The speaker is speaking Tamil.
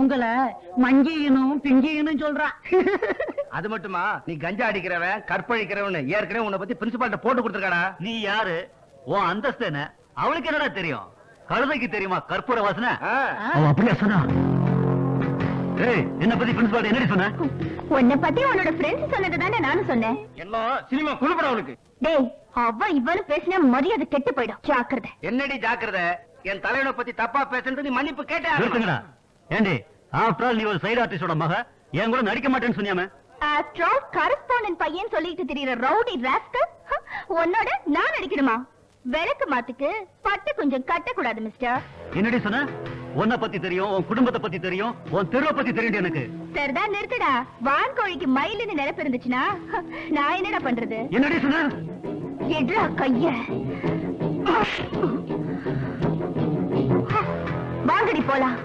உங்களை மங்கியனும் பிங்கியனும் சொல்றான். அது மட்டுமா, நீ கஞ்சா அடிக்கிறவன் கற்பழிக்கிறவன் ஏற்கனவே உன்னை பத்தி பிரின்சிபால்ட்ட போட்டு கொடுத்துருக்காடா. நீ யாரு? உன் அந்தஸ்து என்ன? அவளுக்கு என்னடா தெரியும்? கழுதைக்கு தெரியுமா கற்பூர வாசனை? அவ அப்படியே சொன்னா. ஏய், என்ன பத்தி பிரின்சிபால் என்னடி சொன்ன? உன்னை பத்தி உன்னோட ஃப்ரெண்ட்ஸ் சொன்னது தானே நானும் சொன்னேன். எல்லாம் சினிமா குழுப்பட அவளுக்கு. டேய், அவ இவனு பேசினா மரியாதை கெட்டு போயிடும். ஜாக்கிரதை. என்னடி ஜாக்கிரதை? என் தலைவனை பத்தி தப்பா பேசுறது நீ மன்னிப்பு நிறுத்துங்கடா. ஏண்டி, ஆஃப்டர் ஆல் நீ ஒரு சைடு ஆர்டிஸ்டோட மக, என் கூட நடிக்க மாட்டேன்னு சொன்னியாமே. ஆஃப்டர் ஆல் கரஸ்பாண்டன்ட் பையன் சொல்லிட்டு திரியற ரவுடி ராஸ்கல் உன்னோட நான் நடிக்கணுமா? விளக்கு மாத்துக்கு பட்டு கொஞ்சம் கட்டக்கூடாது மிஸ்டர். என்னடி சொன்ன? உன்னை பத்தி தெரியும், உன் குடும்பத்தை பத்தி தெரியும், உன் தெருவை பத்தி தெரியும் எனக்கு. சரிதான், நிறுத்துடா. வான்கோழிக்கு மயிலுன்னு நினைப்பு இருந்துச்சுன்னா நான் என்னடா பண்றது? என்னடி சொன்ன? எட்ரா கைய. வாங்கடி போலாம்.